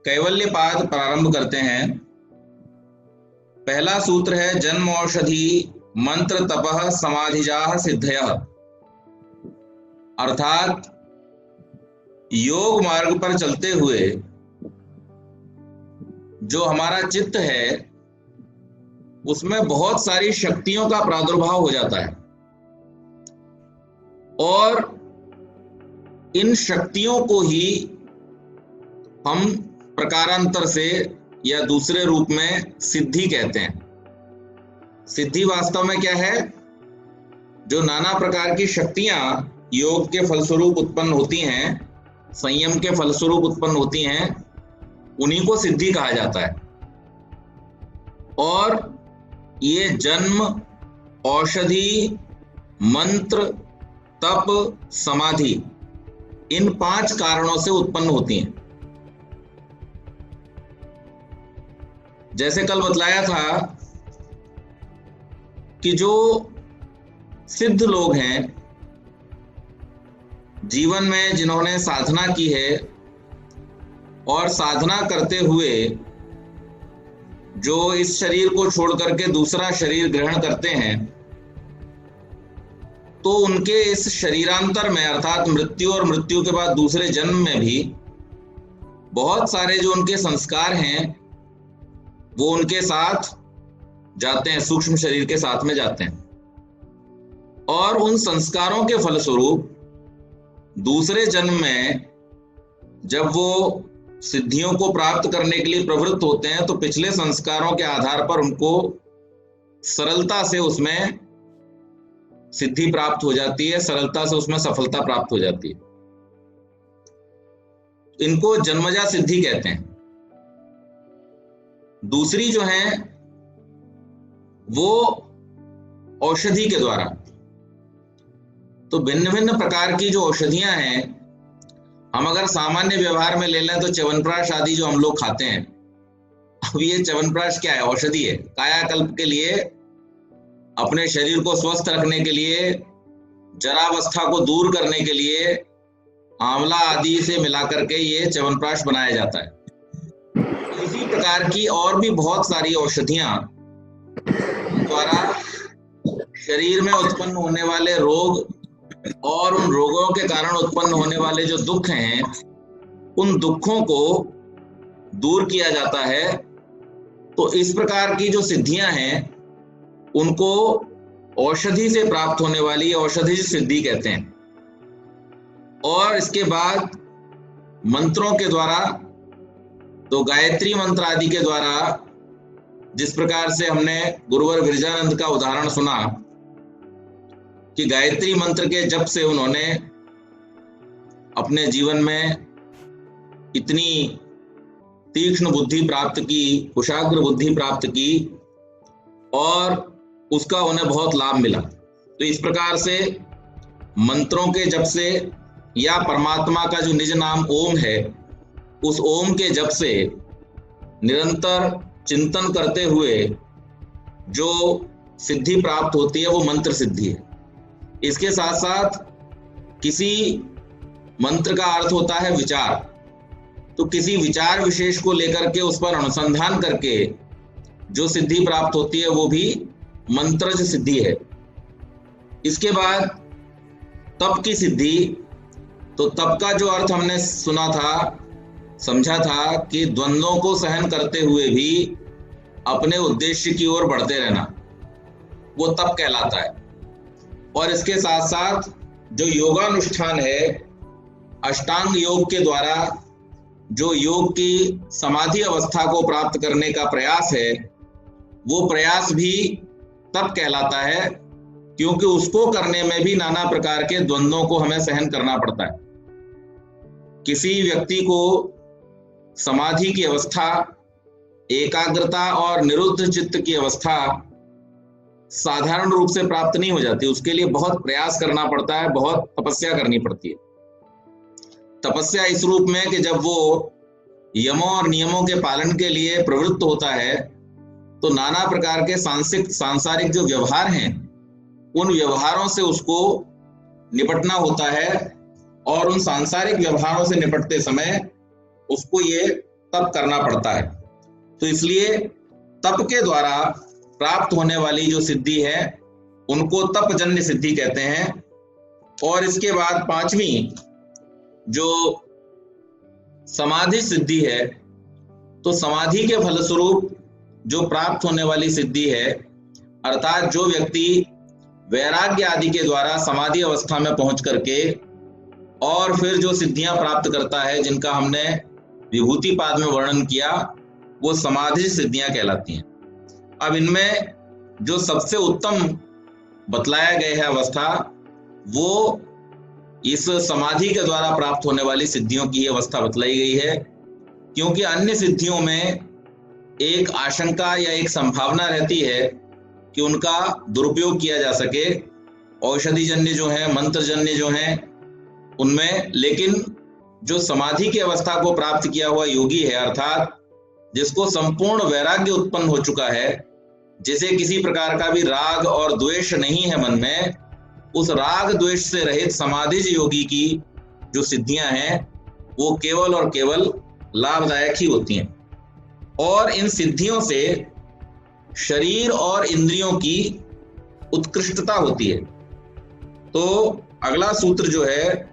कैवल्यपाद प्रारंभ करते हैं। पहला सूत्र है जन्म औषधि मंत्र तपः समाधिजाः सिद्धयः, अर्थात योग मार्ग पर चलते हुए जो हमारा चित्त है उसमें बहुत सारी शक्तियों का प्रादुर्भाव हो जाता है और इन शक्तियों को ही हम प्रकारांतर से या दूसरे रूप में सिद्धि कहते हैं। सिद्धि वास्तव में क्या है? जो नाना प्रकार की शक्तियां योग के फलस्वरूप उत्पन्न होती हैं, संयम के फलस्वरूप उत्पन्न होती हैं, उन्हीं को सिद्धि कहा जाता है। और ये जन्म, औषधि, मंत्र, तप, समाधि, इन 5 कारणों से उत्पन्न होती हैं। जैसे कल बतलाया था कि जो सिद्ध लोग हैं जीवन में, जिन्होंने साधना की है और साधना करते हुए जो इस शरीर को छोड़ करके दूसरा शरीर ग्रहण करते हैं, तो उनके इस शरीरांतर में अर्थात मृत्यु और मृत्यु के बाद दूसरे जन्म में भी बहुत सारे जो उनके संस्कार हैं वो उनके साथ जाते हैं, सूक्ष्म शरीर के साथ में जाते हैं। और उन संस्कारों के फलस्वरूप दूसरे जन्म में जब वो सिद्धियों को प्राप्त करने के लिए प्रवृत्त होते हैं तो पिछले संस्कारों के आधार पर उनको सरलता से उसमें सिद्धि प्राप्त हो जाती है, सरलता से उसमें सफलता प्राप्त हो जाती है। इनको जन्मजा सिद्धि कहते हैं। दूसरी जो है वो औषधि के द्वारा। तो भिन्न भिन्न प्रकार की जो औषधियां हैं, हम अगर सामान्य व्यवहार में ले लें तो च्यवनप्राश आदि जो हम लोग खाते हैं, अब ये च्यवनप्राश क्या है? औषधि है। कायाकल्प के लिए, अपने शरीर को स्वस्थ रखने के लिए, जरावस्था को दूर करने के लिए आंवला आदि से मिलाकर के ये च्यवनप्राश बनाया जाता है। इसी प्रकार की और भी बहुत सारी औषधियां द्वारा शरीर में उत्पन्न होने वाले रोग और उन रोगों के कारण उत्पन्न होने वाले जो दुख हैं, उन दुखों को दूर किया जाता है। तो इस प्रकार की जो सिद्धियां हैं उनको औषधि से प्राप्त होने वाली औषधि सिद्धि कहते हैं। और इसके बाद मंत्रों के द्वारा, तो गायत्री मंत्र आदि के द्वारा, जिस प्रकार से हमने गुरुवर विरजानंद का उदाहरण सुना कि गायत्री मंत्र के जप से उन्होंने अपने जीवन में इतनी तीक्ष्ण बुद्धि प्राप्त की, कुशाग्र बुद्धि प्राप्त की और उसका उन्हें बहुत लाभ मिला। तो इस प्रकार से मंत्रों के जप से या परमात्मा का जो निज नाम ओम है, उस ओम के जप से निरंतर चिंतन करते हुए जो सिद्धि प्राप्त होती है वो मंत्र सिद्धि है। इसके साथ साथ किसी मंत्र का अर्थ होता है विचार, तो किसी विचार विशेष को लेकर के उस पर अनुसंधान करके जो सिद्धि प्राप्त होती है वो भी मंत्रज सिद्धि है। इसके बाद तप की सिद्धि, तो तप का जो अर्थ हमने सुना था, समझा था कि द्वंद्वों को सहन करते हुए भी अपने उद्देश्य की ओर बढ़ते रहना, वो तप कहलाता है। और इसके साथ साथ जो योगानुष्ठान है, अष्टांग योग के द्वारा जो योग की समाधि अवस्था को प्राप्त करने का प्रयास है, वो प्रयास भी तप कहलाता है, क्योंकि उसको करने में भी नाना प्रकार के द्वंद्वों को हमें सहन करना पड़ता है। किसी व्यक्ति को समाधि की अवस्था, एकाग्रता और निरुद्ध चित्त की अवस्था साधारण रूप से प्राप्त नहीं हो जाती। उसके लिए बहुत प्रयास करना पड़ता है, बहुत तपस्या करनी पड़ती है। तपस्या इस रूप में कि जब वो यमों और नियमों के पालन के लिए प्रवृत्त होता है तो नाना प्रकार के सांसारिक जो व्यवहार हैं, उन व्यवहारों से उसको निपटना होता है। और उन सांसारिक व्यवहारों से निपटते समय उसको ये तप करना पड़ता है। तो इसलिए तप के द्वारा प्राप्त होने वाली जो सिद्धि है उनको तपजन्य सिद्धि कहते हैं। और इसके बाद पांचवी जो समाधि सिद्धि है, तो समाधि के फलस्वरूप जो प्राप्त होने वाली सिद्धि है, अर्थात जो व्यक्ति वैराग्य आदि के द्वारा समाधि अवस्था में पहुंच करके और फिर जो सिद्धियां प्राप्त करता है, जिनका हमने विभूति पाद में वर्णन किया, वो समाधि सिद्धियां कहलाती हैं। अब इनमें जो सबसे उत्तम बतलाया गया है अवस्था, वो इस समाधि के द्वारा प्राप्त होने वाली सिद्धियों की अवस्था बतलाई गई है, क्योंकि अन्य सिद्धियों में एक आशंका या एक संभावना रहती है कि उनका दुरुपयोग किया जा सके, औषधि जन्य जो है, मंत्र जन्य जो है उनमें। लेकिन जो समाधि की अवस्था को प्राप्त किया हुआ योगी है, अर्थात जिसको संपूर्ण वैराग्य उत्पन्न हो चुका है, जिसे किसी प्रकार का भी राग और द्वेष नहीं है मन में, उस राग द्वेष से रहित समाधिज योगी की जो सिद्धियां हैं वो केवल और केवल लाभदायक ही होती हैं। और इन सिद्धियों से शरीर और इंद्रियों की उत्कृष्टता होती है। तो अगला सूत्र जो है,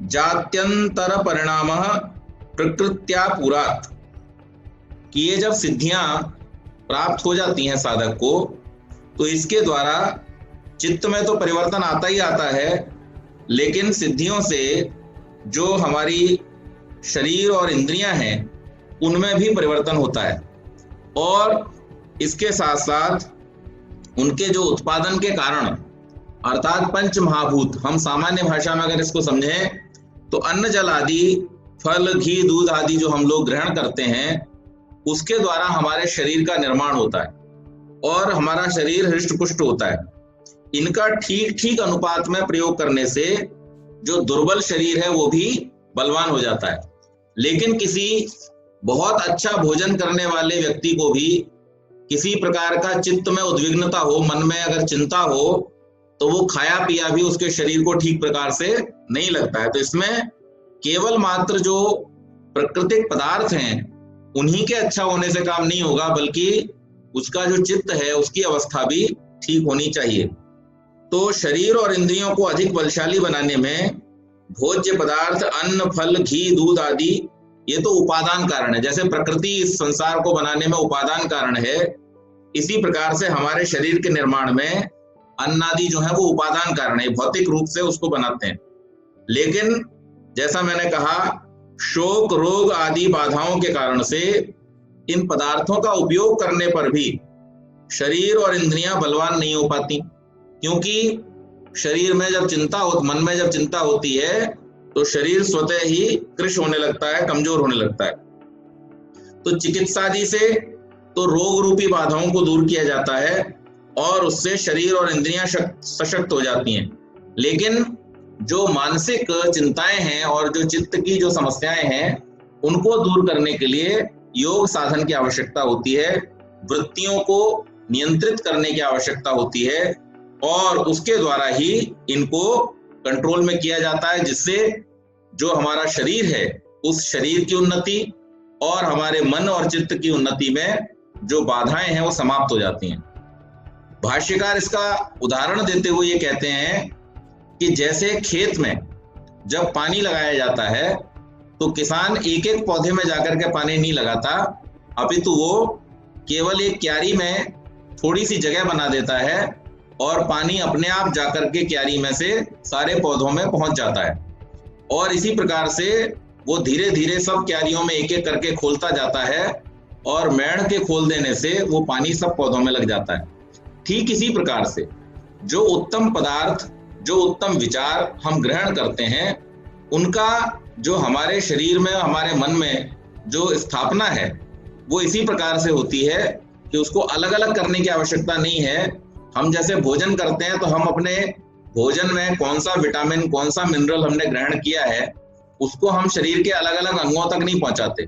जात्यंतर परिणामः प्रकृत्या पुरात्, कि ये जब सिद्धियां प्राप्त हो जाती हैं साधक को, तो इसके द्वारा चित्त में तो परिवर्तन आता ही आता है, लेकिन सिद्धियों से जो हमारी शरीर और इंद्रियां हैं उनमें भी परिवर्तन होता है। और इसके साथ साथ उनके जो उत्पादन के कारण, अर्थात पंच महाभूत, हम सामान्य भाषा में अगर इसको समझें तो अन्न जल आदि, फल घी दूध आदि जो हम लोग ग्रहण करते हैं, उसके द्वारा हमारे शरीर का निर्माण होता है और हमारा शरीर हृष्ट पुष्ट होता है। इनका ठीक ठीक अनुपात में प्रयोग करने से जो दुर्बल शरीर है वो भी बलवान हो जाता है। लेकिन किसी बहुत अच्छा भोजन करने वाले व्यक्ति को भी किसी प्रकार का चित्त में उद्विग्नता हो, मन में अगर चिंता हो, तो वो खाया पिया भी उसके शरीर को ठीक प्रकार से नहीं लगता है। तो इसमें केवल मात्र जो प्राकृतिक पदार्थ हैं उन्हीं के अच्छा होने से काम नहीं होगा, बल्कि उसका जो चित्त है उसकी अवस्था भी ठीक होनी चाहिए। तो शरीर और इंद्रियों को अधिक बलशाली बनाने में भोज्य पदार्थ, अन्न, फल, घी, दूध आदि ये तो उपादान कारण है। जैसे प्रकृति इस संसार को बनाने में उपादान कारण है, इसी प्रकार से हमारे शरीर के निर्माण में अन्न आदि जो है वो उपादान कारण है, भौतिक रूप से उसको बनाते हैं। लेकिन जैसा मैंने कहा, शोक, रोग आदि बाधाओं के कारण से इन पदार्थों का उपयोग करने पर भी शरीर और इंद्रियां बलवान नहीं हो पाती, क्योंकि शरीर में जब चिंता हो, मन में जब चिंता होती है तो शरीर स्वतः ही कृश होने लगता है, कमजोर होने लगता है। तो चिकित्सादि से तो रोग रूपी बाधाओं को दूर किया जाता है और उससे शरीर और इंद्रियां सशक्त हो जाती हैं। लेकिन जो मानसिक चिंताएं हैं और जो चित्त की जो समस्याएं हैं उनको दूर करने के लिए योग साधन की आवश्यकता होती है, वृत्तियों को नियंत्रित करने की आवश्यकता होती है और उसके द्वारा ही इनको कंट्रोल में किया जाता है, जिससे जो हमारा शरीर है उस शरीर की उन्नति और हमारे मन और चित्त की उन्नति में जो बाधाएं हैं वो समाप्त हो जाती हैं। भाष्यकार इसका उदाहरण देते हुए ये कहते हैं कि जैसे खेत में जब पानी लगाया जाता है तो किसान एक एक पौधे में जाकर के पानी नहीं लगाता, अपितु वो केवल एक क्यारी में थोड़ी सी जगह बना देता है और पानी अपने आप जाकर के क्यारी में से सारे पौधों में पहुंच जाता है। और इसी प्रकार से वो धीरे धीरे सब क्यारियों में एक एक करके खोलता जाता है और मेढ़ के खोल देने से वो पानी सब पौधों में लग जाता है। ठीक इसी प्रकार से जो उत्तम पदार्थ, जो उत्तम विचार हम ग्रहण करते हैं, उनका जो हमारे शरीर में, हमारे मन में जो स्थापना है वो इसी प्रकार से होती है कि उसको अलग अलग करने की आवश्यकता नहीं है। हम जैसे भोजन करते हैं तो हम अपने भोजन में कौन सा विटामिन, कौन सा मिनरल हमने ग्रहण किया है, उसको हम शरीर के अलग अलग अंगों तक नहीं पहुंचाते,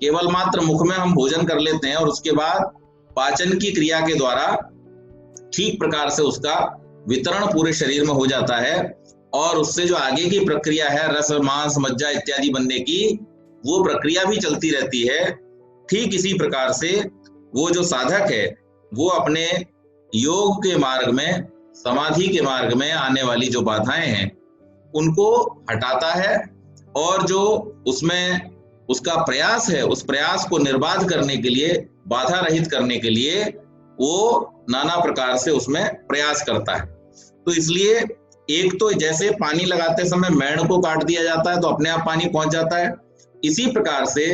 केवल मात्र मुख में हम भोजन कर लेते हैं और उसके बाद पाचन की क्रिया के द्वारा ठीक प्रकार से उसका वितरण पूरे शरीर में हो जाता है और उससे जो आगे की प्रक्रिया है रस, मांस, मज्जा इत्यादि बनने की, वो प्रक्रिया भी चलती रहती है। ठीक इसी प्रकार से वो जो साधक है वो अपने योग के मार्ग में, समाधि के मार्ग में आने वाली जो बाधाएं हैं उनको हटाता है, और जो उसमें उसका प्रयास है उस प्रयास को निर्बाध करने के लिए, बाधा रहित करने के लिए वो नाना प्रकार से उसमें प्रयास करता है। तो इसलिए एक तो जैसे पानी लगाते समय मेड़ को काट दिया जाता है तो अपने आप पानी पहुंच जाता है, इसी प्रकार से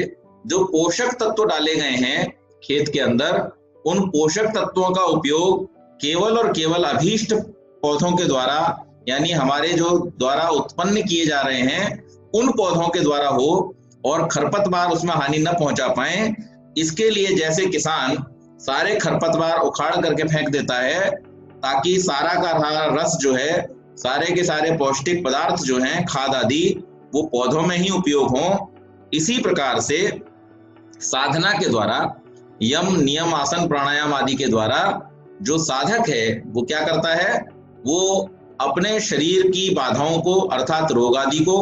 जो पोषक तत्व डाले गए हैं खेत के अंदर, उन पोषक तत्वों का उपयोग केवल और केवल अभीष्ट पौधों के द्वारा, यानी हमारे जो द्वारा उत्पन्न किए जा रहे हैं उन पौधों के द्वारा हो, और खरपतवार उसमें हानि न पहुंचा पाए। इसके लिए जैसे किसान सारे खरपतवार उखाड़ करके फेंक देता है ताकि सारा का रस जो है, सारे के सारे पौष्टिक पदार्थ जो हैं, खाद आदि, वो पौधों में ही उपयोग हो, इसी प्रकार से साधना के द्वारा, यम नियम आसन प्राणायाम आदि के द्वारा जो साधक है वो क्या करता है, वो अपने शरीर की बाधाओं को अर्थात रोग आदि को,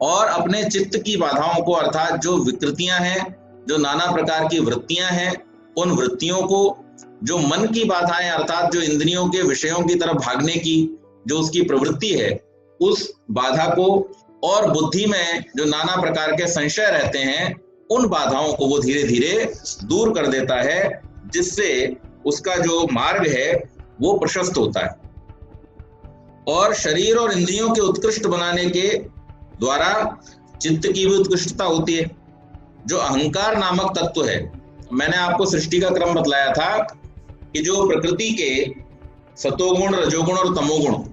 और अपने चित्त की बाधाओं को अर्थात जो विकृतियां हैं, जो नाना प्रकार की वृत्तियां हैं, उन वृत्तियों को, जो मन की बाधाएं अर्थात जो इंद्रियों के विषयों की तरफ भागने की जो उसकी प्रवृत्ति है, उस बाधा को, और बुद्धि में जो नाना प्रकार के संशय रहते हैं उन बाधाओं को वो धीरे धीरे दूर कर देता है, जिससे उसका जो मार्ग है वो प्रशस्त होता है। और शरीर और इंद्रियों के उत्कृष्ट बनाने के द्वारा चित्त की भी उत्कृष्टता होती है। जो अहंकार नामक तत्व है, मैंने आपको सृष्टि का क्रम बतलाया था कि जो प्रकृति के सतोगुण, रजोगुण और तमोगुण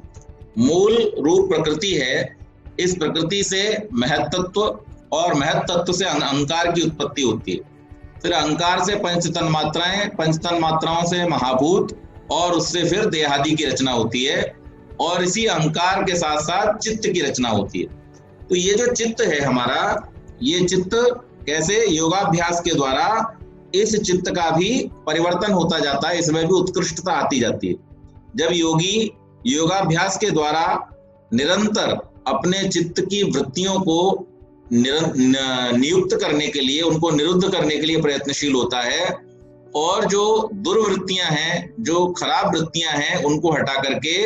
मूल रूप प्रकृति है, इस प्रकृति से महत तत्व, और महत तत्व से अहंकार की उत्पत्ति होती है। फिर अहंकार से पंच तन्मात्राएं, पंच तन्मात्राओं से महाभूत, और उससे फिर देहादि की रचना होती है, और इसी अहंकार के साथ साथ चित्त की रचना होती है। तो ये जो चित्त है हमारा, ये चित्त कैसे योगाभ्यास के द्वारा इस चित्त का भी परिवर्तन होता जाता है, इसमें भी उत्कृष्टता आती जाती है। जब योगी योगाभ्यास के द्वारा निरंतर अपने चित्त की वृत्तियों को नियुक्त करने के लिए, उनको निरुद्ध करने के लिए प्रयत्नशील होता है, और जो दुर्वृत्तियां हैं, जो खराब वृत्तियां हैं, उनको हटा करके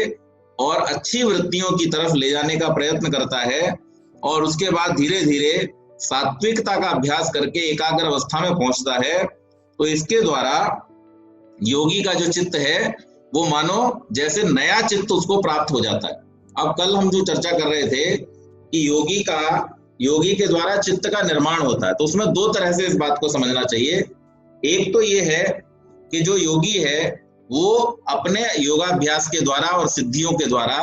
और अच्छी वृत्तियों की तरफ ले जाने का प्रयत्न करता है, और उसके बाद धीरे धीरे सात्विकता का अभ्यास करके एकाग्र अवस्था में पहुंचता है। तो इसके द्वारा योगी का जो चित्त है वो मानो जैसे नया चित्त उसको प्राप्त हो जाता है। अब कल हम जो चर्चा कर रहे थे कि योगी के द्वारा चित्त का निर्माण होता है, तो उसमें दो तरह से इस बात को समझना चाहिए। एक तो ये है कि जो योगी है वो अपने योगाभ्यास के द्वारा और सिद्धियों के द्वारा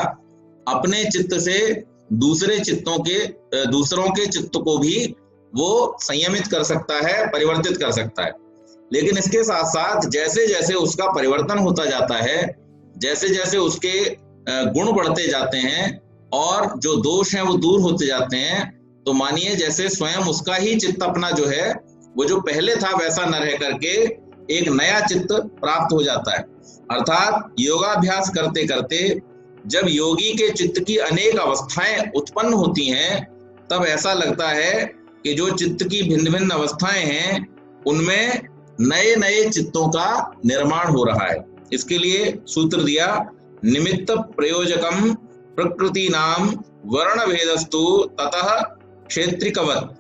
अपने चित्त से दूसरों के चित्त को भी वो संयमित कर सकता है, परिवर्तित कर सकता है। लेकिन इसके साथ साथ जैसे जैसे उसका परिवर्तन होता जाता है, जैसे जैसे उसके गुण बढ़ते जाते हैं और जो दोष हैं वो दूर होते जाते हैं, तो मानिए जैसे स्वयं उसका ही चित्त अपना जो है वो जो पहले था वैसा न रह करके एक नया चित्त प्राप्त हो जाता है। अर्थात योगाभ्यास करते करते जब योगी के चित्त की अनेक अवस्थाएं उत्पन्न होती हैं, तब ऐसा लगता है कि जो चित्त की भिन्न भिन्न अवस्थाएं हैं उनमें नए नए चित्तों का निर्माण हो रहा है। इसके लिए सूत्र दिया, निमित्त प्रयोजकम प्रकृति नाम वर्ण भेदस्तु ततः क्षेत्रिकवत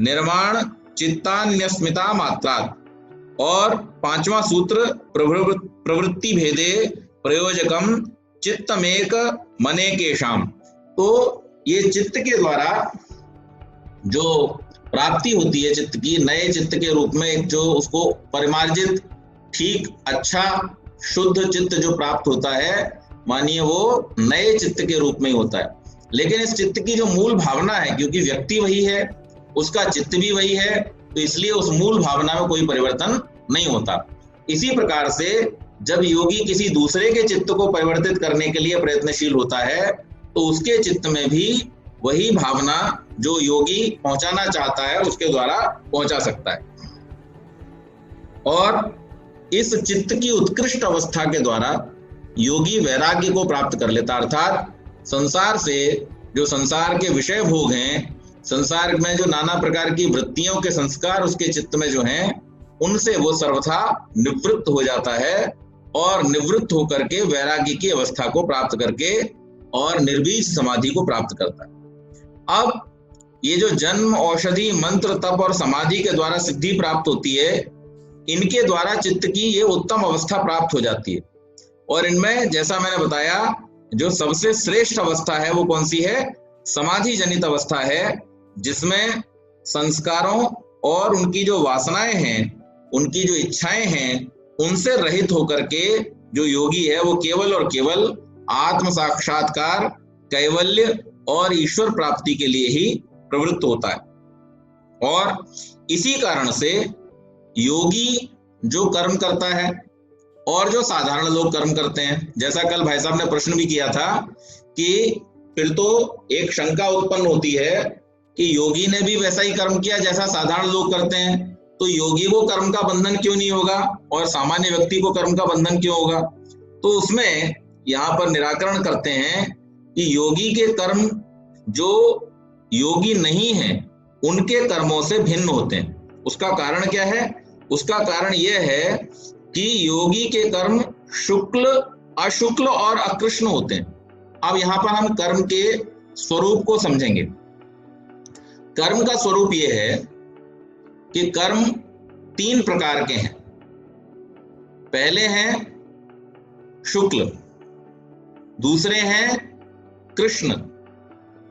निर्माण चित्तान्यस्मिता मात्रात्। और पांचवा सूत्र, प्रवृत्ति भेदे प्रयोजकम चित्तमेक मनेकेशाम। तो ये चित्त के द्वारा जो प्राप्ति होती है चित्त की, नए चित्त के रूप में एक जो उसको परिमार्जित, ठीक, अच्छा, शुद्ध चित्त जो प्राप्त होता है, मानिए वो नए चित्त के रूप में ही होता है। लेकिन इस चित्त की जो मूल भावना है, क्योंकि व्यक्ति वही है, उसका चित्त भी वही है, तो इसलिए उस मूल भावना में कोई परिवर्तन नहीं होता। इसी प्रकार से जब योगी किसी दूसरे के चित्त को परिवर्तित करने के लिए प्रयत्नशील होता है, तो उसके चित्त में भी वही भावना जो योगी पहुंचाना चाहता है उसके द्वारा पहुंचा सकता है। और इस चित्त की उत्कृष्ट अवस्था के द्वारा योगी वैराग्य को प्राप्त कर लेता, अर्थात संसार से, जो संसार के विषय भोग हैं, संसार में जो नाना प्रकार की वृत्तियों के संस्कार उसके चित्त में जो हैं, उनसे वो सर्वथा निवृत्त हो जाता है और निवृत्त होकर के वैराग्य की अवस्था को प्राप्त करके और निर्बीज समाधि को प्राप्त करता है। अब ये जो जन्म, औषधि, मंत्र, तप और समाधि के द्वारा सिद्धि प्राप्त होती है, इनके द्वारा चित्त की ये उत्तम अवस्था प्राप्त हो जाती है। और इनमें जैसा मैंने बताया, जो सबसे श्रेष्ठ अवस्था है वो कौन सी है? समाधि जनित अवस्था है, जिसमें संस्कारों और उनकी जो वासनाएं हैं, उनकी जो इच्छाएं हैं, उनसे रहित होकर के जो योगी है वो केवल और केवल आत्म साक्षात्कार, कैवल्य और ईश्वर प्राप्ति के लिए ही प्रवृत्त होता है। और इसी कारण से योगी जो कर्म करता है और जो साधारण लोग कर्म करते हैं, जैसा कल भाई साहब ने प्रश्न भी किया था कि फिर तो एक शंका उत्पन्न होती है कि योगी ने भी वैसा ही कर्म किया जैसा साधारण लोग करते हैं, तो योगी को कर्म का बंधन क्यों नहीं होगा और सामान्य व्यक्ति को कर्म का बंधन क्यों होगा? तो उसमें यहाँ पर निराकरण करते हैं कि योगी के कर्म जो योगी नहीं है उनके कर्मों से भिन्न होते हैं। उसका कारण क्या है? उसका कारण यह है कि योगी के कर्म शुक्ल, अशुक्ल और अकृष्ण होते हैं। अब यहां पर हम कर्म के स्वरूप को समझेंगे। कर्म का स्वरूप यह है कि कर्म 3 प्रकार के हैं। पहले हैं शुक्ल, दूसरे हैं कृष्ण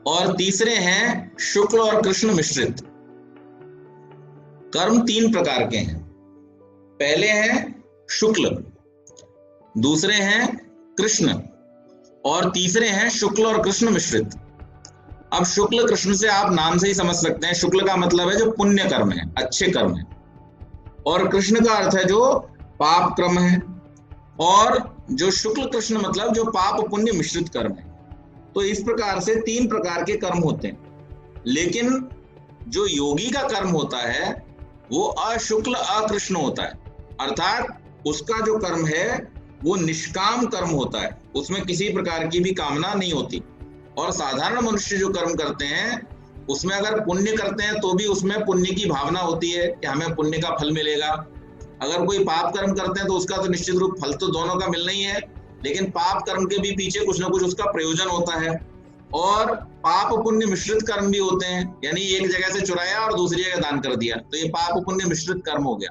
और तीसरे हैं शुक्ल और कृष्ण मिश्रित। कर्म 3 प्रकार के हैं। पहले हैं शुक्ल, दूसरे हैं कृष्ण और तीसरे हैं शुक्ल और कृष्ण मिश्रित। अब शुक्ल कृष्ण से आप नाम से ही समझ सकते हैं, शुक्ल का मतलब है जो पुण्य कर्म है, अच्छे कर्म है, और कृष्ण का अर्थ है जो पाप कर्म है, और जो शुक्ल कृष्ण मतलब जो पाप पुण्य मिश्रित कर्म है। तो इस प्रकार से 3 प्रकार के कर्म होते हैं। लेकिन जो योगी का कर्म होता है वो अशुक्ल अकृष्ण होता है, अर्थात उसका जो कर्म है वो निष्काम कर्म होता है, उसमें किसी प्रकार की भी कामना नहीं होती। और साधारण मनुष्य जो कर्म करते हैं उसमें अगर पुण्य करते हैं तो भी उसमें पुण्य की भावना होती है कि हमें पुण्य का फल मिलेगा। अगर कोई पाप कर्म करते हैं तो उसका तो निश्चित रूप फल तो दोनों का मिलना ही है, लेकिन पाप कर्म के भी पीछे कुछ ना कुछ उसका प्रयोजन होता है। और पाप पुण्य मिश्रित कर्म भी होते हैं, यानी एक जगह से चुराया और दूसरी जगह दान कर दिया, तो ये पाप पुण्य मिश्रित कर्म हो गया।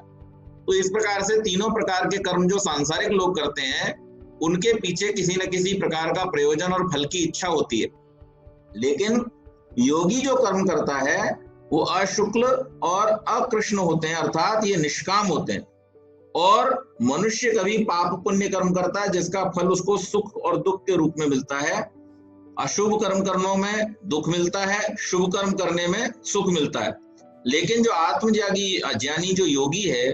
तो इस प्रकार से तीनों प्रकार के कर्म जो सांसारिक लोग करते हैं उनके पीछे किसी न किसी प्रकार का प्रयोजन और फल की इच्छा होती है। लेकिन योगी जो कर्म करता है वो अशुक्ल और अकृष्ण होते हैं, अर्थात ये निष्काम होते हैं। और मनुष्य कभी पाप पुण्य कर्म करता है जिसका फल उसको सुख और दुख के रूप में मिलता है। अशुभ कर्म करने में दुख मिलता है, शुभ कर्म करने में सुख मिलता है। लेकिन जो आत्मज्ञानी ज्ञानी जो योगी है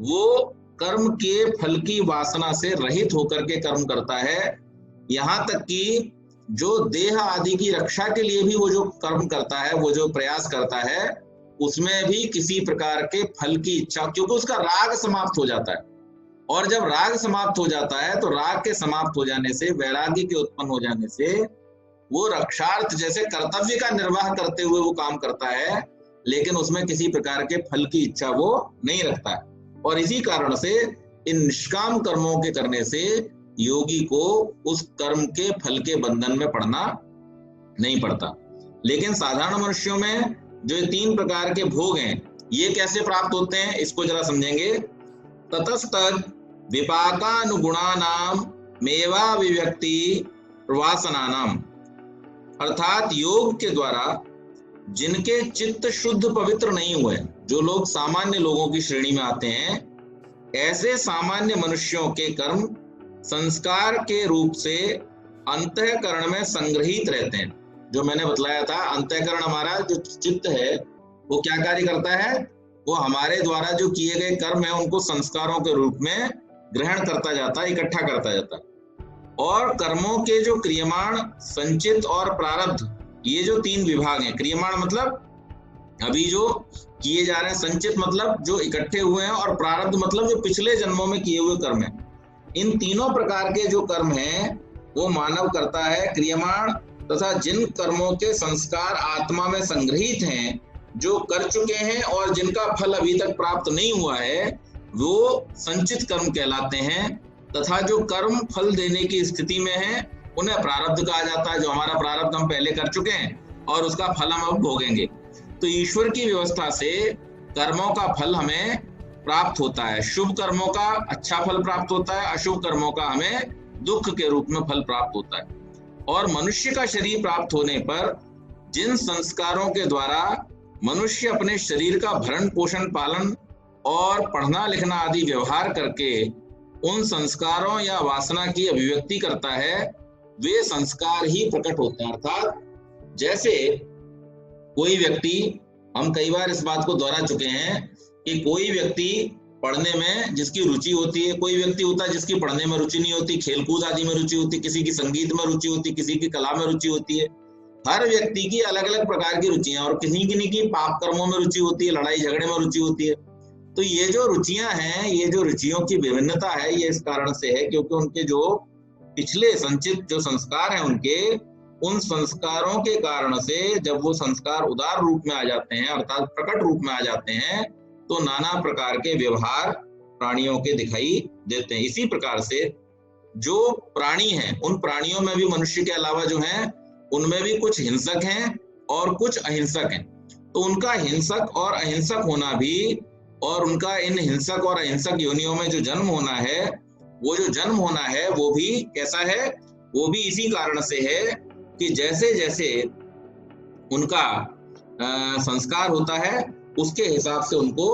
वो कर्म के फल की वासना से रहित होकर के कर्म करता है। यहाँ तक कि जो देह आदि की रक्षा के लिए भी वो जो कर्म करता है, वो जो प्रयास करता है, उसमें भी किसी प्रकार के फल की इच्छा, क्योंकि उसका राग समाप्त हो जाता है। और जब राग समाप्त हो जाता है तो राग के समाप्त हो जाने से, वैराग्य के उत्पन्न हो जाने से वो रक्षार्थ जैसे कर्तव्य का निर्वाह करते हुए वो काम करता है, लेकिन उसमें किसी प्रकार के फल की इच्छा वो नहीं रखता है। और इसी कारण से इन निष्काम कर्मों के करने से योगी को उस कर्म के फल के बंधन में पड़ना नहीं पड़ता। लेकिन साधारण मनुष्यों में जो 3 प्रकार के भोग हैं ये कैसे प्राप्त होते हैं इसको जरा समझेंगे। ततस्तद विपाकानुगुणानाम मेवा विव्यक्ति प्रवासनानाम, अर्थात योग के द्वारा जिनके चित्त शुद्ध पवित्र नहीं हुए, जो लोग सामान्य लोगों की श्रेणी में आते हैं, ऐसे सामान्य मनुष्यों के कर्म संस्कार के रूप से अंतःकरण में संग्रहित रहते हैं। जो मैंने बतलाया था, अंतःकरण हमारा जो चित्त है वो क्या कार्य करता है, वो हमारे द्वारा जो किए गए कर्म है उनको संस्कारों के रूप में ग्रहण करता जाता है, इकट्ठा करता जाता है। और कर्मों के जो क्रियमाण, संचित और प्रारब्ध, ये जो 3 विभाग हैं। क्रियमाण मतलब अभी जो किए जा रहे हैं, संचित मतलब जो इकट्ठे हुए हैं, और प्रारब्ध मतलब जो पिछले जन्मों में किए हुए कर्म हैं। इन तीनों प्रकार के जो कर्म हैं वो मानव करता है। क्रियमाण तथा जिन कर्मों के संस्कार आत्मा में संग्रहित हैं, जो कर चुके हैं और जिनका फल अभी तक प्राप्त नहीं हुआ है, वो संचित कर्म कहलाते हैं। तथा जो कर्म फल देने की स्थिति में है, उन्हें प्रारब्ध कहा जाता है। जो हमारा प्रारब्ध हम पहले कर चुके हैं और उसका फल हम अब भोगेंगे। तो ईश्वर की व्यवस्था से कर्मों का फल हमें प्राप्त होता है। शुभ कर्मों का अच्छा फल प्राप्त होता है, अशुभ कर्मों का हमें दुख के रूप में फल प्राप्त होता है। और मनुष्य का शरीर प्राप्त होने पर जिन संस्कारों के द्वारा मनुष्य अपने शरीर का भरण पोषण पालन और पढ़ना लिखना आदि व्यवहार करके उन संस्कारों या वासना की अभिव्यक्ति करता है, वे संस्कार ही प्रकट होते हैं। अर्थात जैसे कोई व्यक्ति, हम कई बार इस बात को दोहरा चुके हैं कि कोई व्यक्ति पढ़ने में जिसकी रुचि होती है, कोई व्यक्ति होता है जिसकी पढ़ने में रुचि नहीं होती, खेलकूद आदि में रुचि होती, किसी की संगीत में रुचि होती, किसी की कला में रुचि होती है। हर व्यक्ति की अलग अलग प्रकार की रुचियां, और किसी की पाप कर्मों में रुचि होती है, लड़ाई झगड़े में रुचि होती है। तो ये जो रुचियां हैं, ये जो रुचियों की विभिन्नता है, ये इस कारण से है क्योंकि उनके जो पिछले संचित जो संस्कार हैं, उन संस्कारों के कारण से जब वो संस्कार उदार रूप में आ जाते हैं, अर्थात प्रकट रूप में आ जाते हैं, तो नाना प्रकार के व्यवहार प्राणियों के दिखाई देते हैं। इसी प्रकार से जो प्राणी हैं, उन प्राणियों में भी मनुष्य के अलावा जो हैं, उनमें भी कुछ हिंसक हैं और कुछ अहिंसक हैं। तो उनका हिंसक और अहिंसक होना भी, और उनका इन हिंसक और अहिंसक योनियों में जो जन्म होना है, वो जो जन्म होना है वो भी कैसा है, वो भी इसी कारण से है कि जैसे जैसे उनका संस्कार होता है, उसके हिसाब से उनको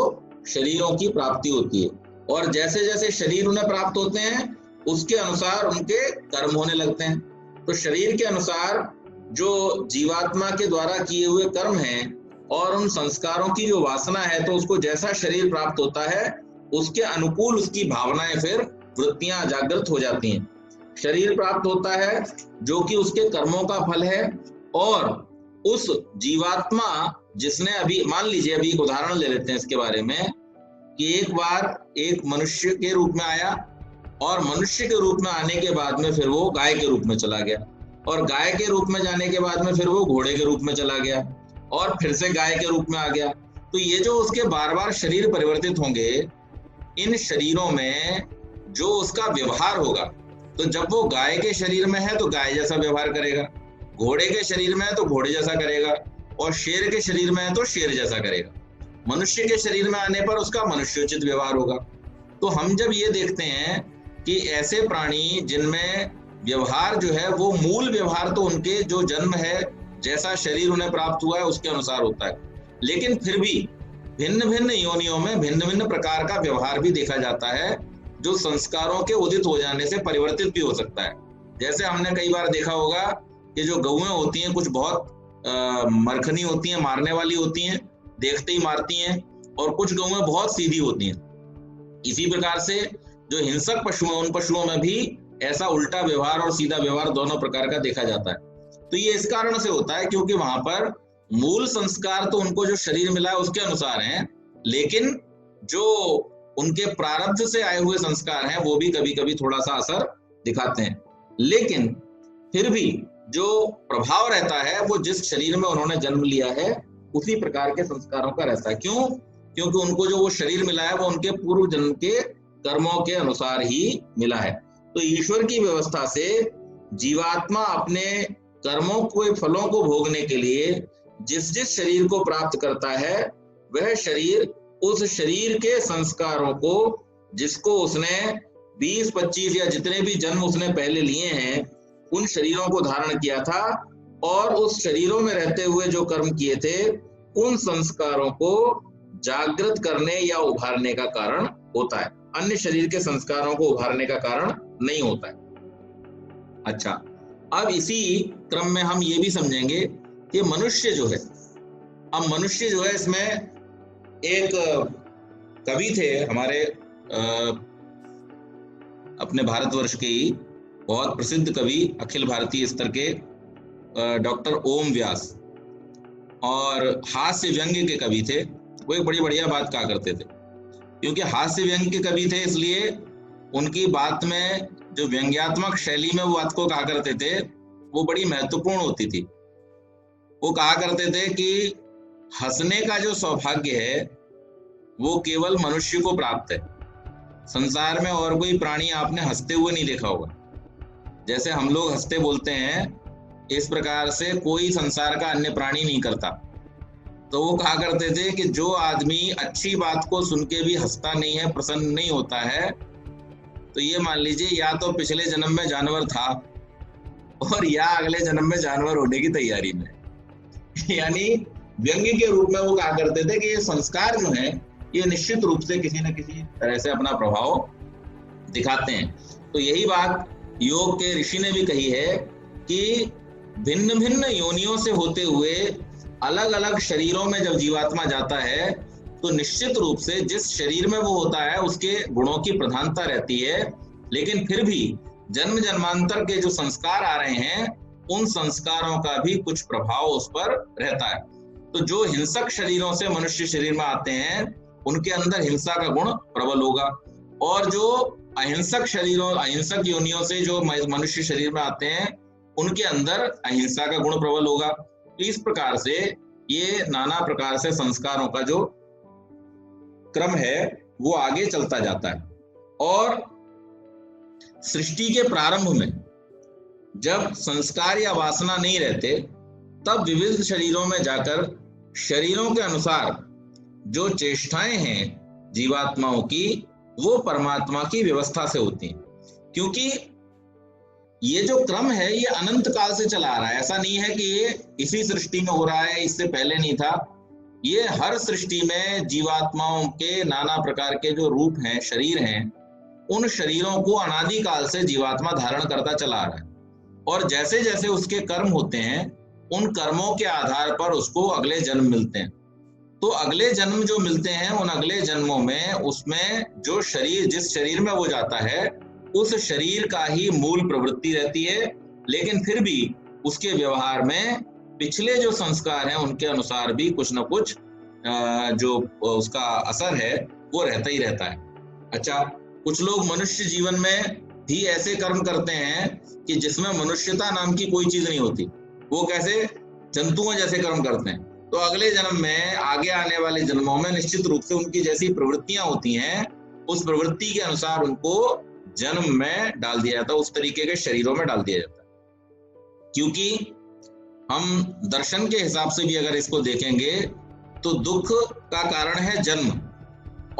शरीरों की प्राप्ति होती है। और जैसे जैसे शरीर उन्हें प्राप्त होते हैं, उसके अनुसार उनके कर्म होने लगते हैं। तो शरीर के अनुसार जो जीवात्मा के द्वारा किए हुए कर्म हैं और उन संस्कारों की जो वासना है, तो उसको जैसा शरीर प्राप्त होता है, उसके अनुकूल उसकी भावनाएं, फिर वृत्तियां जागृत हो जाती हैं। शरीर प्राप्त होता है जो कि उसके कर्मों का फल है, और उस जीवात्मा जिसने, अभी मान लीजिए, अभी एक उदाहरण ले लेते हैं इसके बारे में, कि एक बार एक मनुष्य के रूप में आया, और मनुष्य के रूप में आने के बाद में फिर वो गाय के रूप में चला गया, और गाय के रूप में जाने के बाद में फिर वो घोड़े के रूप में चला गया, और फिर से गाय के रूप में आ गया। तो ये जो उसके बार बार शरीर परिवर्तित होंगे, इन शरीरों में जो उसका व्यवहार होगा, तो जब वो गाय के शरीर में है तो गाय जैसा व्यवहार करेगा, घोड़े के शरीर में है तो घोड़े जैसा करेगा, और शेर के शरीर में है तो शेर जैसा करेगा। मनुष्य के शरीर में आने पर उसका मनुष्योचित व्यवहार होगा। तो हम जब ये देखते हैं कि ऐसे प्राणी जिनमें व्यवहार जो है, वो मूल व्यवहार तो उनके जो जन्म है, जैसा शरीर उन्हें प्राप्त हुआ है, उसके अनुसार होता है, लेकिन फिर भी भिन्न भिन्न योनियों में भिन्न भिन्न प्रकार का व्यवहार भी देखा जाता है, जो संस्कारों के उदित हो जाने से परिवर्तित भी हो सकता है। जैसे हमने कई बार देखा होगा कि जो गौएं होती हैं, कुछ बहुत मरखनी होती हैं, मारने वाली होती हैं, देखते ही मारती हैं, और कुछ गौएं बहुत सीधी होती हैं। इसी प्रकार से जो हिंसक पशु हैं, उन पशुओं में भी ऐसा उल्टा व्यवहार और सीधा व्यवहार दोनों प्रकार का देखा जाता है। तो ये इस कारण से होता है क्योंकि वहां पर मूल संस्कार तो उनको जो शरीर मिला है उसके अनुसार हैं, लेकिन जो उनके प्रारब्ध से आए हुए संस्कार हैं, वो भी कभी कभी थोड़ा सा असर दिखाते हैं। लेकिन फिर भी जो प्रभाव रहता है, वो जिस शरीर में उन्होंने जन्म लिया है, उसी प्रकार के संस्कारों का रहता है। क्यों? क्योंकि उनको जो वो शरीर मिला है, वो उनके पूर्व जन्म के कर्मों के अनुसार ही मिला है। तो ईश्वर की व्यवस्था से जीवात्मा अपने कर्मों के फलों को भोगने के लिए जिस जिस शरीर को प्राप्त करता है, वह शरीर उस शरीर के संस्कारों को, जिसको उसने 20-25 या जितने भी जन्म उसने पहले लिए हैं, उन शरीरों को धारण किया था, और उस शरीरों में रहते हुए जो कर्म किए थे, उन संस्कारों को जागृत करने या उभारने का कारण होता है। अन्य शरीर के संस्कारों को उभारने का कारण नहीं होता है। अच्छा, अब इसी क्रम में हम ये भी समझेंगे कि मनुष्य जो है, अब मनुष्य जो है, इसमें एक कवि थे हमारे अपने भारतवर्ष के ही बहुत प्रसिद्ध कवि, अखिल भारतीय स्तर के डॉक्टर ओम व्यास, और हास्य व्यंग्य के कवि थे। वो एक बड़ी बढ़िया बात कहा करते थे, क्योंकि हास्य व्यंग्य के कवि थे, इसलिए उनकी बात में जो व्यंग्यात्मक शैली में वो बात को कहा करते थे वो बड़ी महत्वपूर्ण होती थी। वो कहा करते थे कि हंसने का जो सौभाग्य है वो केवल मनुष्य को प्राप्त है। संसार में और कोई प्राणी आपने हंसते हुए नहीं देखा होगा। जैसे हम लोग हंसते बोलते हैं, इस प्रकार से कोई संसार का अन्य प्राणी नहीं करता। तो वो कहा करते थे कि जो आदमी अच्छी बात को सुन के भी हंसता नहीं है, प्रसन्न नहीं होता है, तो ये मान लीजिए या तो पिछले जन्म में जानवर था और या अगले जन्म में जानवर होने की तैयारी में। यानी व्यंग्य के रूप में वो कहा करते थे कि ये संस्कार जो हैं ये निश्चित रूप से किसी न किसी तरह से अपना प्रभाव दिखाते हैं। तो यही बात योग के ऋषि ने भी कही है कि भिन्न भिन्न योनियों से होते हुए अलग अलग शरीरों में जब जीवात्मा जाता है तो निश्चित रूप से जिस शरीर में वो होता है उसके गुणों की प्रधानता रहती है, लेकिन फिर भी जन्म जन्मांतर के जो संस्कार आ रहे हैं उन संस्कारों का भी कुछ प्रभाव उस पर रहता है। तो जो हिंसक शरीरों से मनुष्य शरीर में आते हैं उनके अंदर हिंसा का गुण प्रबल होगा, और जो अहिंसक शरीरों अहिंसक योनियों से जो मनुष्य शरीर में आते हैं उनके अंदर अहिंसा का गुण प्रबल होगा। तो इस प्रकार से ये नाना प्रकार से संस्कारों का जो क्रम है वो आगे चलता जाता है। और सृष्टि के प्रारंभ में जब संस्कार या वासना नहीं रहते तब विविध शरीरों में जाकर शरीरों के अनुसार जो चेष्टाएं हैं जीवात्माओं की वो परमात्मा की व्यवस्था से होती हैं। क्योंकि ये जो क्रम है ये अनंत काल से चला आ रहा है। ऐसा नहीं है कि ये इसी सृष्टि में हो रहा है, इससे पहले नहीं था। ये हर सृष्टि में जीवात्माओं के नाना प्रकार के जो रूप हैं, शरीर हैं, उन शरीरों को अनादि काल से जीवात्मा धारण करता चला आ रहा है। और जैसे जैसे उसके कर्म होते हैं उन कर्मों के आधार पर उसको अगले जन्म मिलते हैं। तो अगले जन्म जो मिलते हैं उन अगले जन्मों में उसमें जो शरीर, जिस शरीर में वो जाता है उस शरीर का ही मूल प्रवृत्ति रहती है, लेकिन फिर भी उसके व्यवहार में पिछले जो संस्कार हैं उनके अनुसार भी कुछ न कुछ जो उसका असर है वो रहता ही रहता है। अच्छा, कुछ लोग मनुष्य जीवन में भी ऐसे कर्म करते हैं कि जिसमें मनुष्यता नाम की कोई चीज नहीं होती। वो कैसे? जंतुओं जैसे कर्म करते हैं। तो अगले जन्म में, आगे आने वाले जन्मों में निश्चित रूप से उनकी जैसी प्रवृत्तियां होती हैं उस प्रवृत्ति के अनुसार उनको जन्म में डाल दिया जाता है, उस तरीके के शरीरों में डाल दिया जाता है। क्योंकि हम दर्शन के हिसाब से भी अगर इसको देखेंगे तो दुख का कारण है जन्म,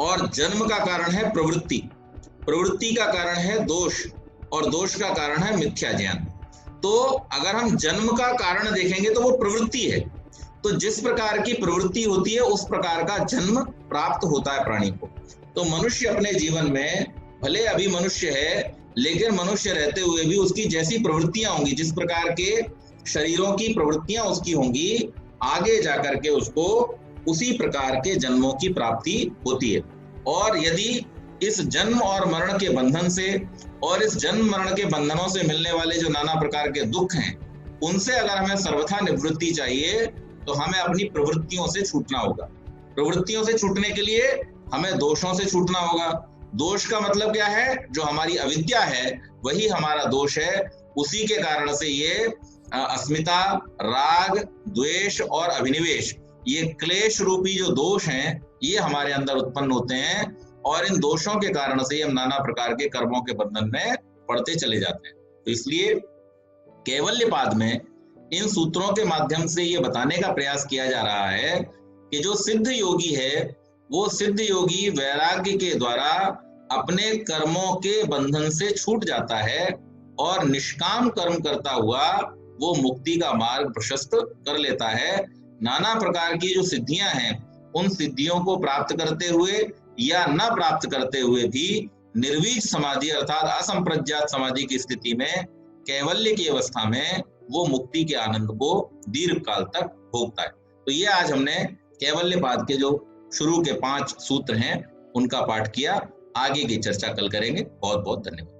और जन्म का कारण है प्रवृत्ति, प्रवृत्ति का कारण है दोष, और दोष का कारण है मिथ्या ज्ञान। तो अगर हम जन्म का कारण देखेंगे तो वो प्रवृत्ति है। तो जिस प्रकार की प्रवृत्ति होती है उस प्रकार का जन्म प्राप्त होता है प्राणी को। तो मनुष्य अपने जीवन में भले अभी मनुष्य है, लेकिन मनुष्य रहते हुए भी उसकी जैसी प्रवृत्तियां होंगी, जिस प्रकार के शरीरों की प्रवृत्तियां उसकी होंगी, आगे जाकर के उसको उसी प्रकार के जन्मों की प्राप्ति होती है। और यदि इस जन्म और मरण के बंधन से और इस जन्म मरण के बंधनों से मिलने वाले जो नाना प्रकार के दुख हैं उनसे अगर हमें सर्वथा निवृत्ति चाहिए तो हमें अपनी प्रवृत्तियों से छूटना होगा। प्रवृत्तियों से छूटने के लिए हमें दोषों से छूटना होगा। दोष का मतलब क्या है? जो हमारी अविद्या है वही हमारा दोष है। उसी के कारण से ये अस्मिता, राग, द्वेष और अभिनिवेश, ये क्लेश रूपी जो दोष हैं ये हमारे अंदर उत्पन्न होते हैं, और इन दोषों के कारण से हम नाना प्रकार के कर्मों के बंधन में पड़ते चले जाते हैं। तो इसलिए कैवल्यपाद में इन सूत्रों के माध्यम से ये बताने का प्रयास किया जा रहा है कि जो सिद्ध योगी है वो सिद्ध योगी वैराग्य के द्वारा अपने कर्मों के बंधन से छूट जाता है और निष्काम कर्म करता हुआ वो मुक्ति का मार्ग प्रशस्त कर लेता है। नाना प्रकार की जो सिद्धियां हैं उन सिद्धियों को प्राप्त करते हुए या न प्राप्त करते हुए भी निर्वीज समाधि अर्थात असंप्रज्ञात समाधि की स्थिति में, कैवल्य की अवस्था में वो मुक्ति के आनंद को दीर्घ काल तक भोगता है। तो ये आज हमने कैवल्यपाद के जो शुरू के 5 सूत्र हैं उनका पाठ किया। आगे की चर्चा कल करेंगे। बहुत बहुत धन्यवाद।